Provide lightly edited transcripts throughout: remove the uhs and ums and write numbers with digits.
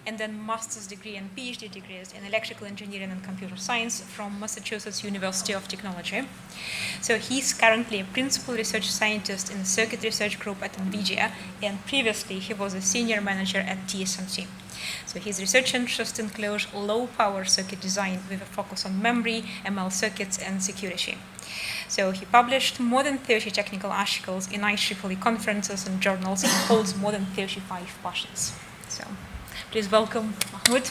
and then master's degree and PhD degrees in electrical engineering and computer science from Massachusetts University of Technology. So he's currently a principal research scientist in the circuit research group at NVIDIA, and previously he was a senior manager at TSMC. So his research interests include low-power circuit design with a focus on memory, ML circuits, and security. So he published more than 30 technical articles in IEEE conferences and journals and holds more than 35 patents. So please welcome Mahmut.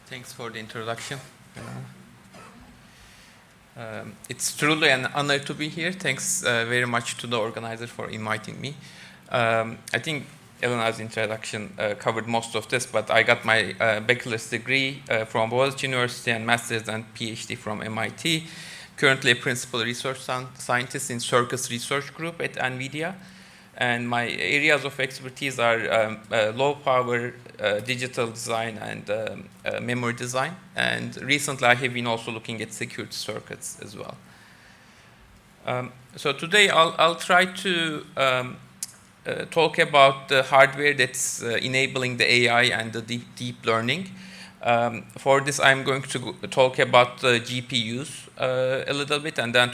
Thanks for the introduction. It's truly an honor to be here. Thanks very much to the organizer for inviting me. I think Elena's introduction covered most of this, but I got my bachelor's degree from Boğaziçi University and master's and PhD from MIT. Currently a principal research scientist in Circus Research Group at NVIDIA. And my areas of expertise are low power, digital design, and memory design. And recently I have been also looking at security circuits as well. So today I'll try to talk about the hardware that's enabling the AI and the deep learning. For this, I'm going to talk about the GPUs a little bit, and then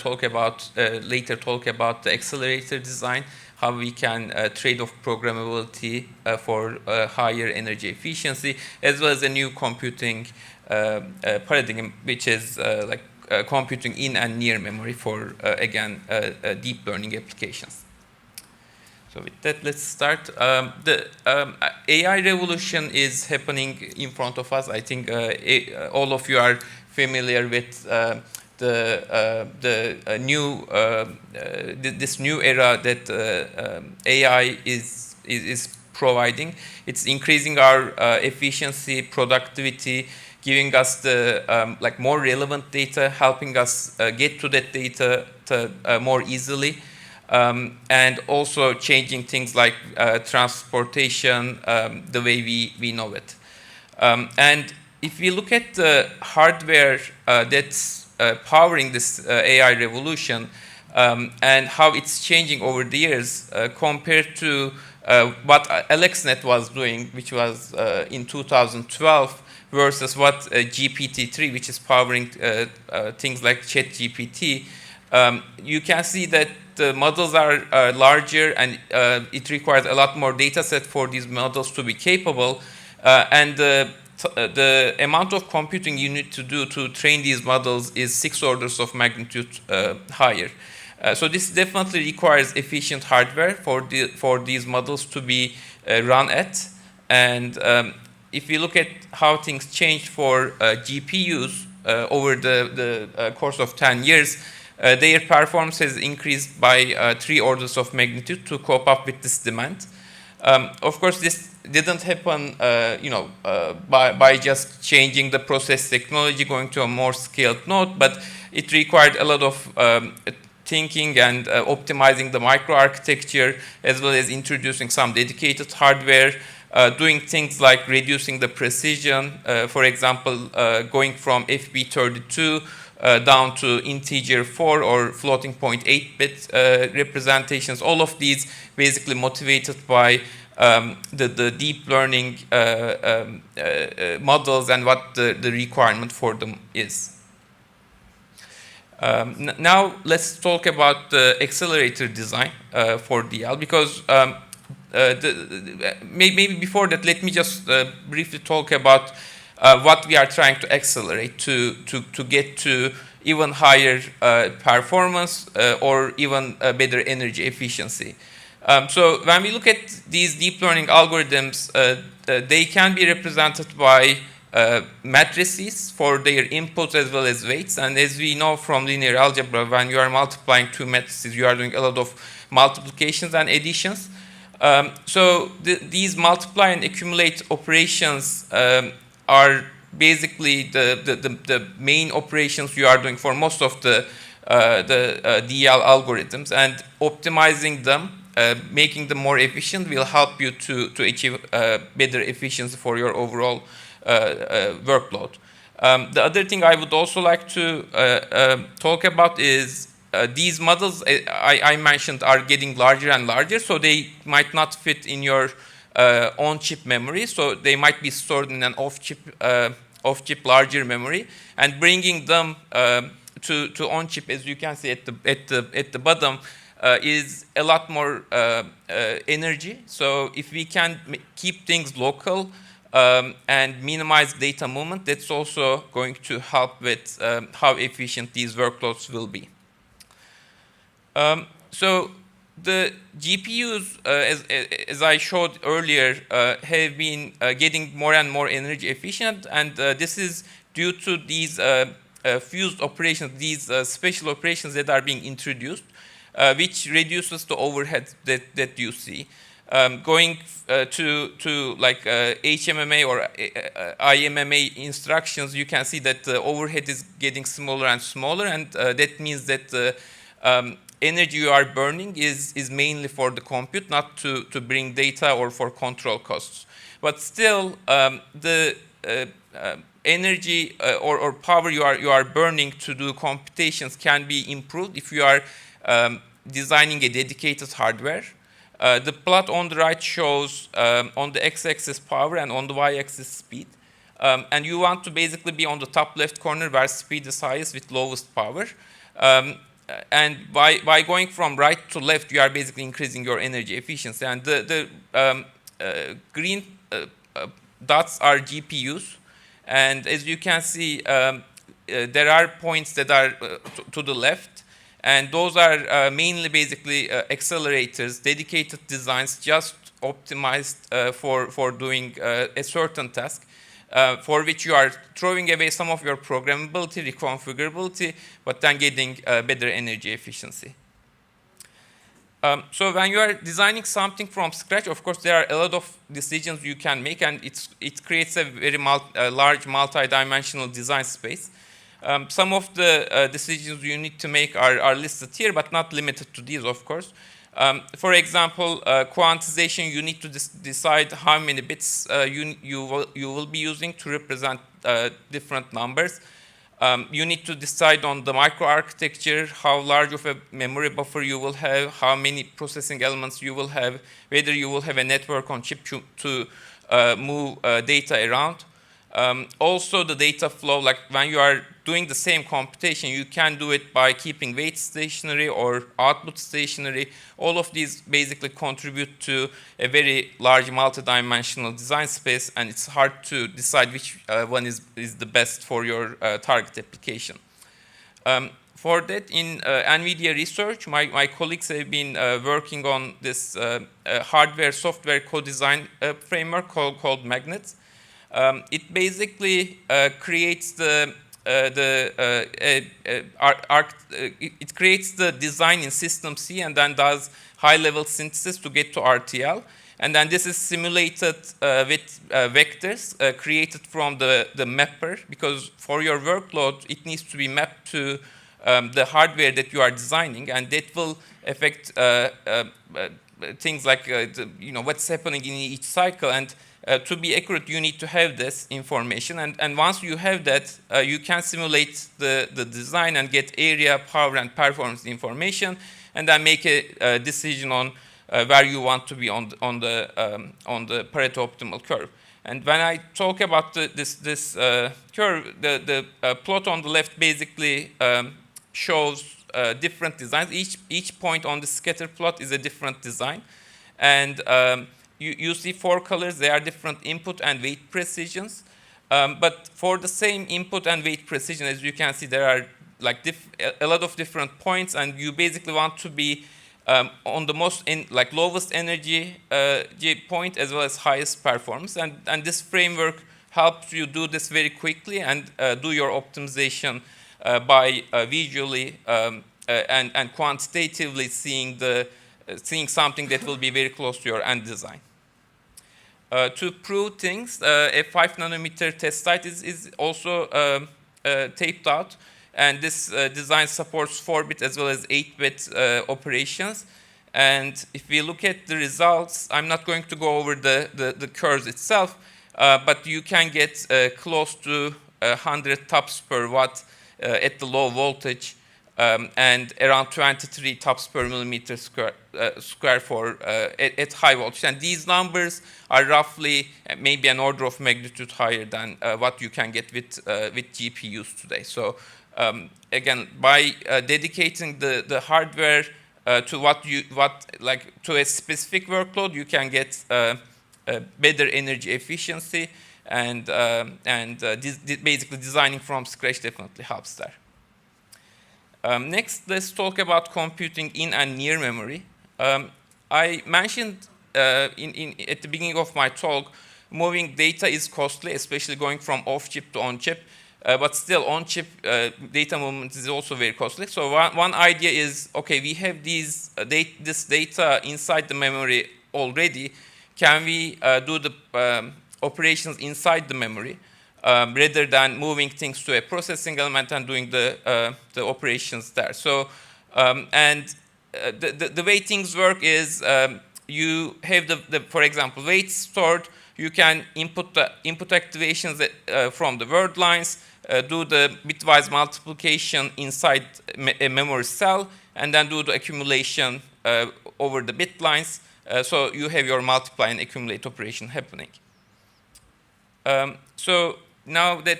later talk about the accelerator design, how we can trade off programmability for higher energy efficiency, as well as a new computing paradigm, which is computing in and near memory for, again, deep learning applications. So with that, let's start. The AI revolution is happening in front of us. I think all of you are familiar with this new era that AI is providing. It's increasing our efficiency, productivity, giving us the more relevant data, helping us get to that data more easily. And also changing things like transportation, the way we know it. And if we look at the hardware that's powering this AI revolution and how it's changing over the years compared to what AlexNet was doing, which was in 2012, versus what GPT-3, which is powering things like ChatGPT, you can see that the models are larger, and it requires a lot more data set for these models to be capable. And the amount of computing you need to do to train these models is 6 orders of magnitude higher. So this definitely requires efficient hardware for these models to be run at. And if you look at how things changed for GPUs over the course of 10 years, their performance has increased by 3 orders of magnitude to cope up with this demand. Of course, this didn't happen, by just changing the process technology, going to a more scaled node, but it required a lot of thinking and optimizing the microarchitecture, as well as introducing some dedicated hardware, doing things like reducing the precision, for example, going from FP32 down to integer 4 or floating point 8-bit representations. All of these basically motivated by the deep learning models and what the requirement for them is. Now let's talk about the accelerator design for DL, because maybe before that, let me just briefly talk about what we are trying to accelerate to get to even higher performance or even better energy efficiency. So when we look at these deep learning algorithms, they can be represented by matrices for their inputs as well as weights. And as we know from linear algebra, when you are multiplying two matrices, you are doing a lot of multiplications and additions. So these multiply and accumulate operations are basically the main operations you are doing for most of the DL algorithms, and optimizing them, making them more efficient, will help you to achieve better efficiency for your overall workload. The other thing I would also like to talk about is these models I mentioned are getting larger and larger, so they might not fit in your on-chip memory, so they might be stored in an off-chip larger memory, and bringing them to on-chip, as you can see at the bottom, is a lot more energy. So if we can keep things local and minimize data movement, that's also going to help with how efficient these workloads will be. So the GPUs, as I showed earlier, have been getting more and more energy efficient, and this is due to these fused operations, these special operations that are being introduced, which reduces the overhead that you see. Going to like HMMA or IMMA instructions, you can see that the overhead is getting smaller and smaller, and that means that the energy you are burning is mainly for the compute, not to bring data or for control costs. But still, the energy or power you are burning to do computations can be improved if you are designing a dedicated hardware. The plot on the right shows on the x-axis power and on the y-axis speed. And you want to basically be on the top left corner where speed is highest with lowest power. And by going from right to left, you are basically increasing your energy efficiency. And the green dots are GPUs. And as you can see, there are points that are to the left. And those are mainly basically accelerators, dedicated designs just optimized for doing a certain task. For which you are throwing away some of your programmability, reconfigurability, but then getting better energy efficiency. So when you are designing something from scratch, of course, there are a lot of decisions you can make, and it creates a very large multi-dimensional design space. Some of the decisions you need to make are listed here, but not limited to these, of course. For example, quantization, you need to decide how many bits you will be using to represent different numbers. You need to decide on the microarchitecture, how large of a memory buffer you will have, how many processing elements you will have, whether you will have a network on chip to move data around. Also the data flow, like when you are doing the same computation, you can do it by keeping weight stationary or output stationary. All of these basically contribute to a very large multi-dimensional design space, and it's hard to decide which one is the best for your target application. For that, in NVIDIA research, my colleagues have been working on this hardware-software co-design framework called Magnet. It basically creates it creates the design in System C and then does high-level synthesis to get to RTL. And then this is simulated with vectors created from the mapper, because for your workload, it needs to be mapped to the hardware that you are designing, and that will affect things like what's happening in each cycle. And to be accurate, you need to have this information, and once you have that, you can simulate the design and get area, power, and performance information, and then make a decision on where you want to be on the Pareto optimal curve. And when I talk about this curve, the plot on the left basically shows different designs. Each point on the scatter plot is a different design, and you see 4 colors. They are different input and weight precisions. But for the same input and weight precision, as you can see, there are like a lot of different points, and you basically want to be on the lowest energy point as well as highest performance. And this framework helps you do this very quickly and do your optimization by visually and quantitatively seeing something that will be very close to your end design. To prove things, a 5 nanometer test site is also taped out, and this design supports 4-bit as well as 8-bit operations. And if we look at the results, I'm not going to go over the curves itself, but you can get close to 100 TOPS per watt at the low voltage and around 23 TOPS per millimeter square for at high voltage. And these numbers are roughly maybe an order of magnitude higher than what you can get with GPUs today. So again, by dedicating the hardware to a specific workload, you can get better energy efficiency, and basically designing from scratch definitely helps there. Next, let's talk about computing in and near memory. I mentioned at the beginning of my talk, moving data is costly, especially going from off-chip to on-chip. But still, on-chip data movement is also very costly. So one idea is, okay, we have this data inside the memory already. Can we do the operations inside the memory rather than moving things to a processing element and doing the operations there? So, the way things work is you have for example, weights stored. You can input the input activations from the word lines, do the bitwise multiplication inside a memory cell, and then do the accumulation over the bit lines. So you have your multiply and accumulate operation happening. So now that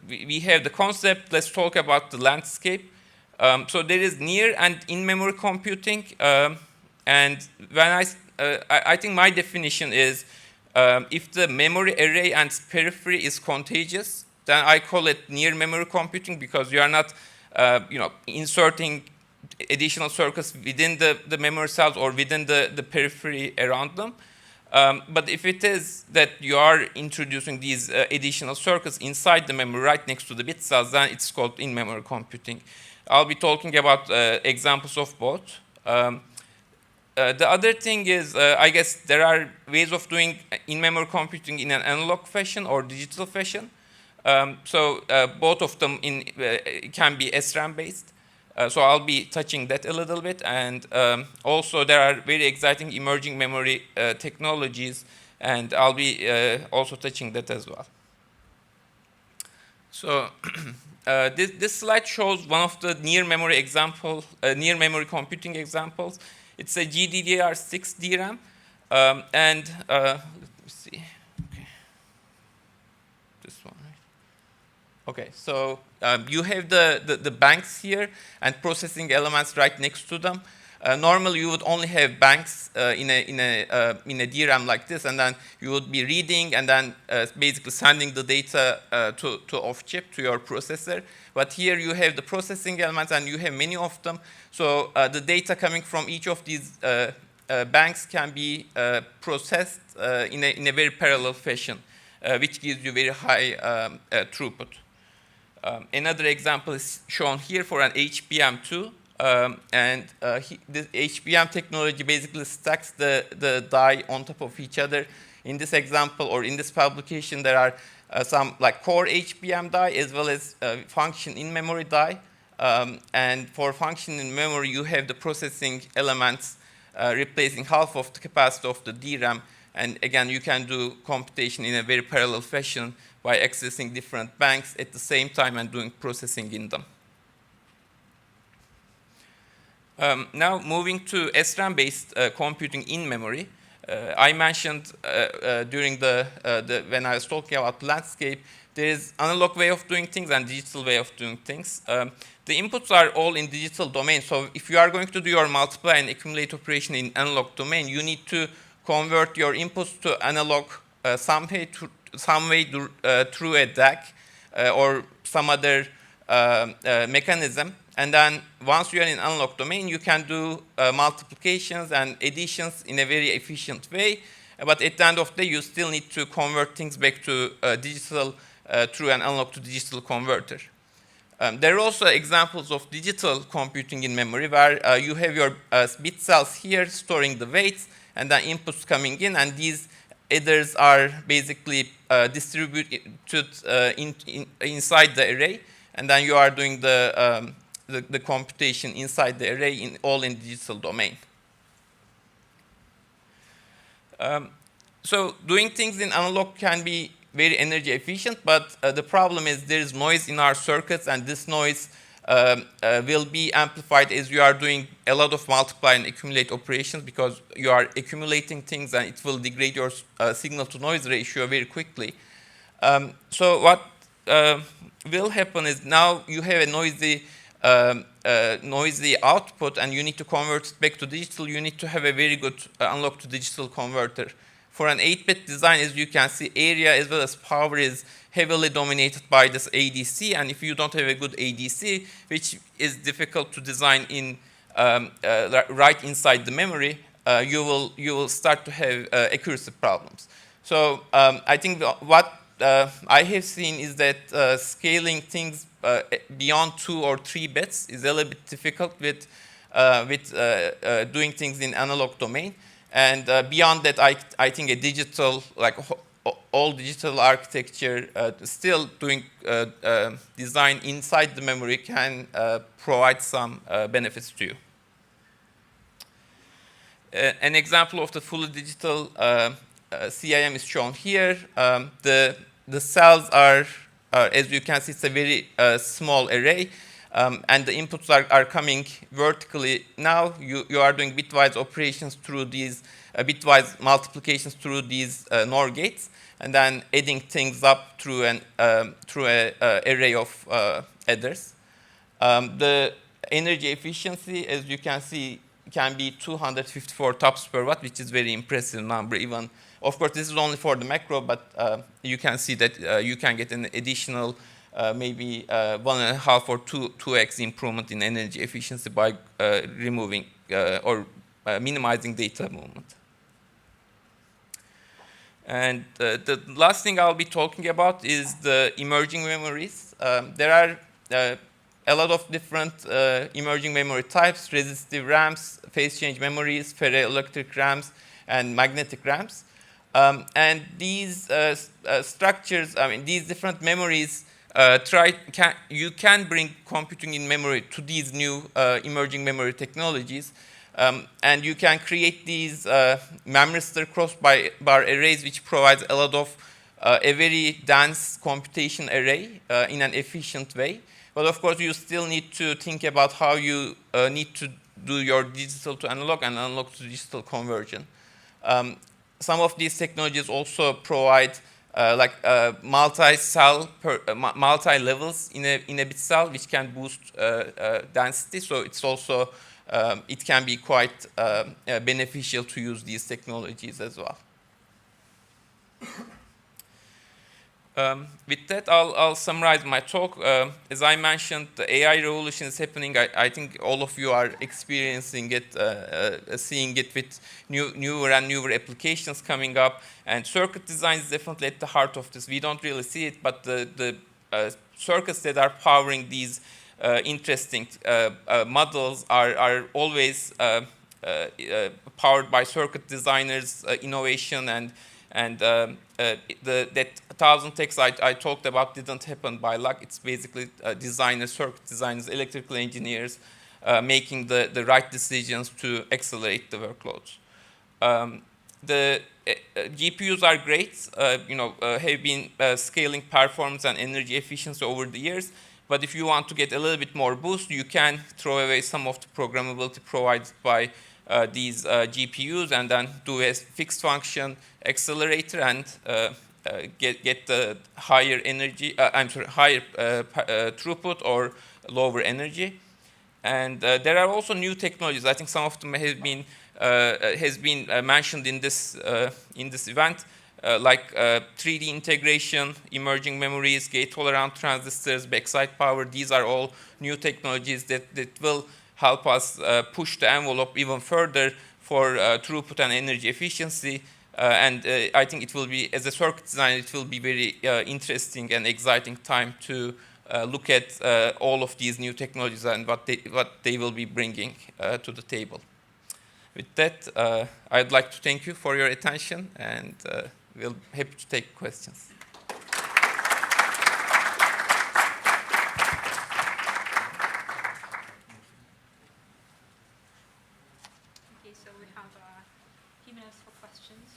we have the concept, let's talk about the landscape. So there is near and in-memory computing, and when I think my definition is if the memory array and periphery is contagious, then I call it near memory computing, because you are not inserting additional circuits within the memory cells or within the periphery around them. But if it is that you are introducing these additional circuits inside the memory right next to the bit cells, then it's called in-memory computing. I'll be talking about examples of both. The other thing is, I guess there are ways of doing in-memory computing in an analog fashion or digital fashion. So both of them can be SRAM based. So I'll be touching that a little bit. And also there are very exciting emerging memory technologies, and I'll be also touching that as well. So this slide shows one of the near memory computing examples. It's a GDDR6 DRAM, and let me see. Okay. This one, right? Okay, so you have the banks here and processing elements right next to them. Normally, you would only have banks in a DRAM like this, and then you would be reading and then basically sending the data to off-chip to your processor. But here you have the processing elements, and you have many of them. So the data coming from each of these banks can be processed in a very parallel fashion, which gives you very high throughput. Another example is shown here for an HBM2. This HBM technology basically stacks the die on top of each other. In this example, or in this publication, there are some like core HBM die as well as function in memory die. And for function in memory, you have the processing elements replacing half of the capacity of the DRAM. And again, you can do computation in a very parallel fashion by accessing different banks at the same time and doing processing in them. Now moving to SRAM-based computing in memory. I mentioned during when I was talking about landscape, there is analog way of doing things and digital way of doing things. The inputs are all in digital domain. So if you are going to do your multiply and accumulate operation in analog domain, you need to convert your inputs to analog some way through a DAC or some other mechanism. And then once you are in analog domain, you can do multiplications and additions in a very efficient way. But at the end of the day, you still need to convert things back to digital through an analog to digital converter. There are also examples of digital computing in memory where you have your bit cells here storing the weights and then inputs coming in, and these adders are basically distributed inside the array, and then you are doing the computation inside the array all in digital domain. So doing things in analog can be very energy efficient, but the problem is there is noise in our circuits, and this noise will be amplified as you are doing a lot of multiply and accumulate operations, because you are accumulating things and it will degrade your signal to noise ratio very quickly. So what will happen is now you have a noisy output and you need to convert it back to digital. You need to have a very good analog to digital converter. For an 8-bit design, as you can see, area as well as power is heavily dominated by this ADC, and if you don't have a good ADC, which is difficult to design in right inside the memory, you will start to have accuracy problems. So I think what I have seen is that scaling things beyond 2 or 3 bits is a little bit difficult with doing things in analog domain. And beyond that, I think a digital, like all digital architecture, still doing design inside the memory can provide some benefits to you. An example of the fully digital CIM is shown here. The cells are, as you can see, it's a very small array. And the inputs are coming vertically. Now you are doing bitwise operations through these, bitwise multiplications through these NOR gates, and then adding things up through an array of adders. The energy efficiency, as you can see, can be 254 TOPS per watt, which is very impressive number. Even, of course, this is only for the macro, but you can see that you can get an additional maybe 1.5 or 2x improvement in energy efficiency by removing or minimizing data movement. And the last thing I'll be talking about is the emerging memories. There are a lot of different emerging memory types: resistive RAMs, phase change memories, ferroelectric RAMs, and magnetic RAMs. And these structures, I mean, these different memories, you can bring computing in memory to these new emerging memory technologies, and you can create these memristor cross-bar arrays, which provides a lot of a very dense computation array in an efficient way. But of course, you still need to think about how you need to do your digital to analog and analog to digital conversion. Some of these technologies also provide multi-cell, multi-levels in a bit cell, which can boost density. So it's also, it can be quite beneficial to use these technologies as well. With that, I'll summarize my talk. As I mentioned, the AI revolution is happening. I think all of you are experiencing it, seeing it with newer and newer applications coming up. And circuit design is definitely at the heart of this. We don't really see it, but the circuits that are powering these interesting models are always powered by circuit designers, innovation, and that 1,000 techs I talked about didn't happen by luck. It's basically designers, circuit designers, electrical engineers making the right decisions to accelerate the workloads. The GPUs are great, have been scaling performance and energy efficiency over the years. But if you want to get a little bit more boost, you can throw away some of the programmability provided by these GPUs and then do a fixed function accelerator and get the higher energy, higher throughput or lower energy. And there are also new technologies. I think some of them has been mentioned in this event, like 3D integration, emerging memories, gate-all-around transistors, backside power. These are all new technologies that will help us push the envelope even further for throughput and energy efficiency. And I think it will be, as a circuit designer, it will be very interesting and exciting time to look at all of these new technologies and what they will be bringing to the table. With that, I'd like to thank you for your attention, and we'll be happy to take questions. Okay, so we have a few minutes for questions.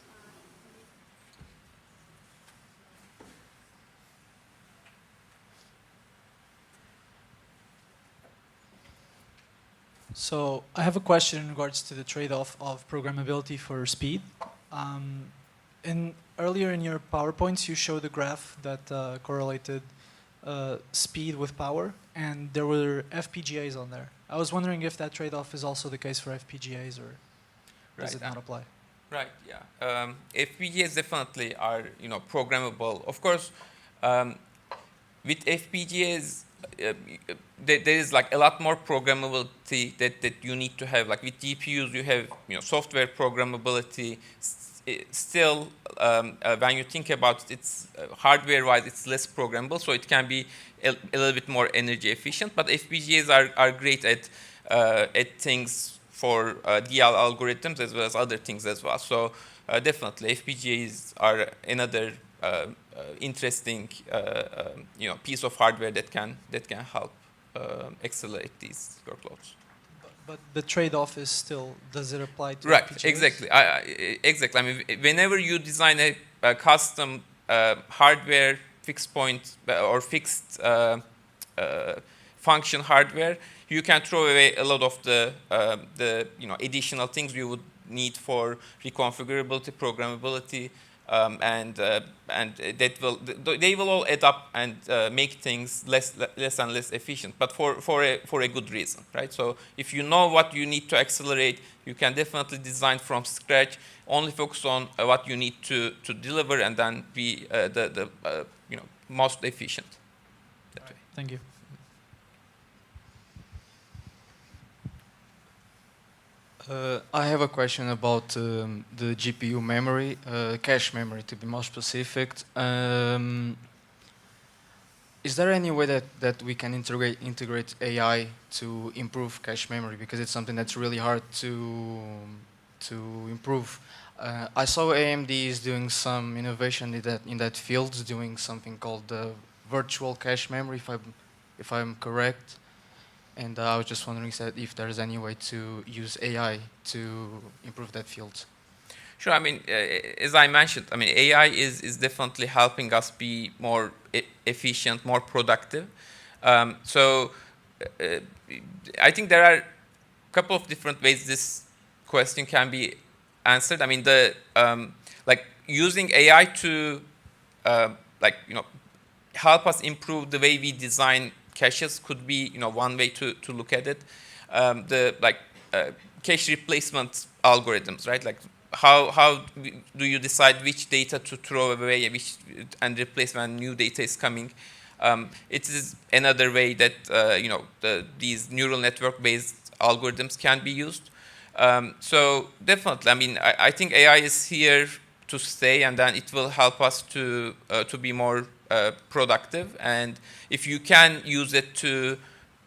So I have a question in regards to the trade-off of programmability for speed. Earlier in your PowerPoints, you showed a graph that correlated speed with power, and there were FPGAs on there. I was wondering if that trade-off is also the case for FPGAs, or does it not apply? Right. Yeah. FPGAs definitely are programmable. Of course, with FPGAs, there is like a lot more programmability that you need to have. Like with GPUs, you have software programmability. Still, when you think about it, it's hardware-wise, it's less programmable, so it can be a little bit more energy efficient. But FPGAs are great at things for DL algorithms as well as other things as well. So definitely, FPGAs are another interesting piece of hardware that can help accelerate these workloads. But the trade-off is still, does it apply to right, FPGAs? Exactly. Exactly. I mean, whenever you design a custom hardware, fixed point or fixed function hardware, you can throw away a lot of the additional things you would need for reconfigurability, programmability, and they will all add up and make things less and less efficient, but for a good reason, right? So if you know what you need to accelerate, you can definitely design from scratch, only focus on what you need to deliver, and then be the most efficient. That way. Thank you. I have a question about the GPU memory, cache memory to be more specific. Is there any way that we can integrate AI to improve cache memory? Because it's something that's really hard to improve. I saw AMD is doing some innovation in that field, doing something called virtual cache memory, if I'm correct. And I was just wondering if there's any way to use AI to improve that field. Sure. I mean, as I mentioned, I mean, AI is definitely helping us be more efficient, more productive. So I think there are a couple of different ways this question can be answered. I mean, like using AI to help us improve the way we design caches could be one way to look at it. Cache replacement algorithms, right? Like how do you decide which data to throw away and replace when new data is coming? It is another way that these neural network based algorithms can be used. So definitely, I mean, I think AI is here to stay, and then it will help us to be more productive. And if you can use it to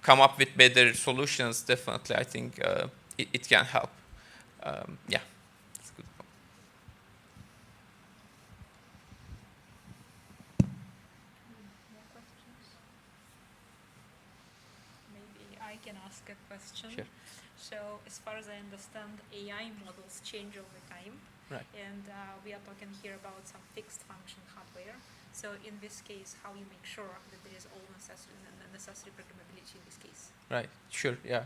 come up with better solutions, definitely, I think it can help. Yeah, that's a good point. More questions? Maybe I can ask a question. Sure. So, as far as I understand, AI models change over time. Right. And we are talking here about some fixed function hardware. So in this case, how you make sure that there is all necessary programmability in this case? Right. Sure. Yeah.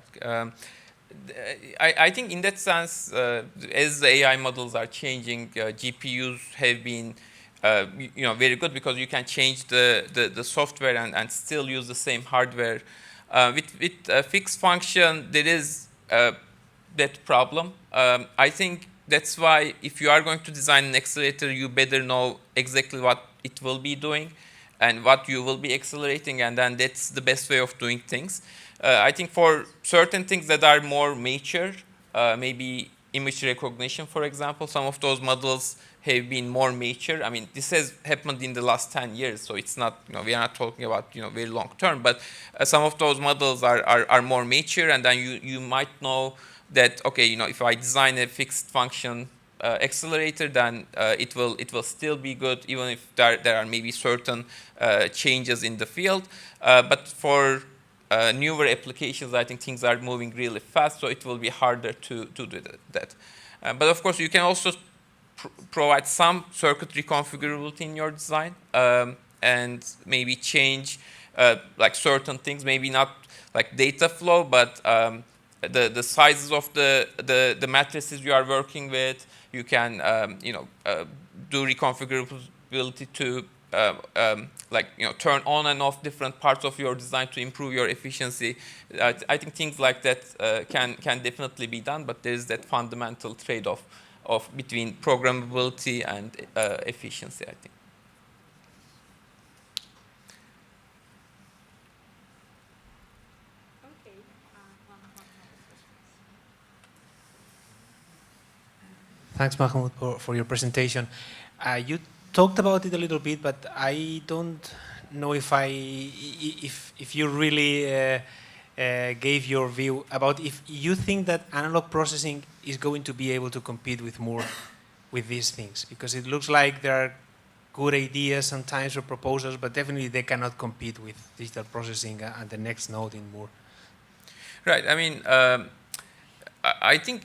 I think in that sense, as the AI models are changing, GPUs have been very good, because you can change the software and still use the same hardware. With fixed function, there is that problem. I think that's why if you are going to design an accelerator, you better know exactly what it will be doing and what you will be accelerating, and then that's the best way of doing things. I think for certain things that are more mature, maybe image recognition, for example, some of those models have been more mature. I mean, this has happened in the last 10 years, so it's not, we are not talking about, very long term, but some of those models are more mature, and then you might know that, okay, if I design a fixed function accelerator, then it will still be good, even if there are maybe certain changes in the field. But for newer applications, I think things are moving really fast, so it will be harder to do that. But of course, you can also provide some circuitry configurability in your design, and maybe change like certain things, maybe not like data flow, but the sizes of the matrices you are working with. You can do reconfigurability to turn on and off different parts of your design to improve your efficiency. I think things like that can definitely be done, but there is that fundamental trade-off between programmability and efficiency, I think. Thanks, Mahmut, for your presentation. You talked about it a little bit, but I don't know if you really gave your view about if you think that analog processing is going to be able to compete with these things, because it looks like there are good ideas sometimes or proposals, but definitely they cannot compete with digital processing and the next node in Moore. Right. I mean, I think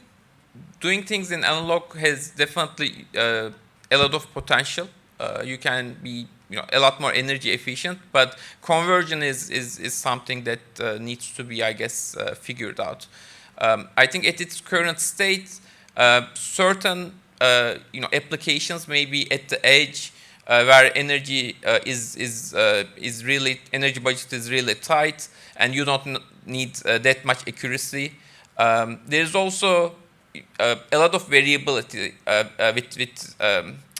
doing things in analog has definitely a lot of potential. You can be a lot more energy efficient, but conversion is something that needs to be, I guess, figured out. I think at its current state, certain applications maybe at the edge where energy is really energy budget is really tight, and you don't need that much accuracy. There's also a lot of variability with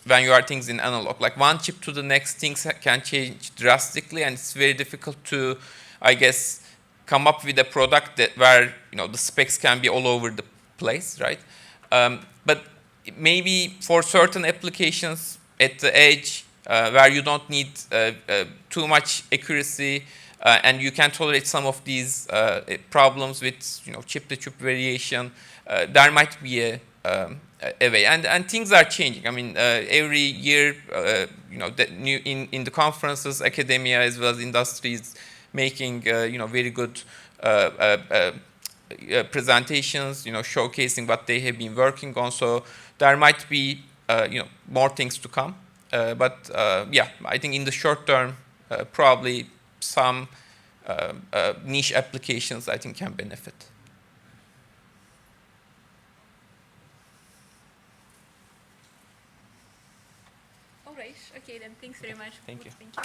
when you are things in analog. Like one chip to the next, things can change drastically, and it's very difficult to, I guess, come up with a product that where the specs can be all over the place, right? But maybe for certain applications at the edge where you don't need too much accuracy, and you can tolerate some of these problems with chip-to-chip variation, there might be a way, and things are changing. I mean, every year, that new in the conferences, academia as well as industry is making very good presentations, showcasing what they have been working on. So there might be more things to come, but yeah, I think in the short term, probably some niche applications I think can benefit. All right. Okay, then thanks very much. Thank you. Thank you.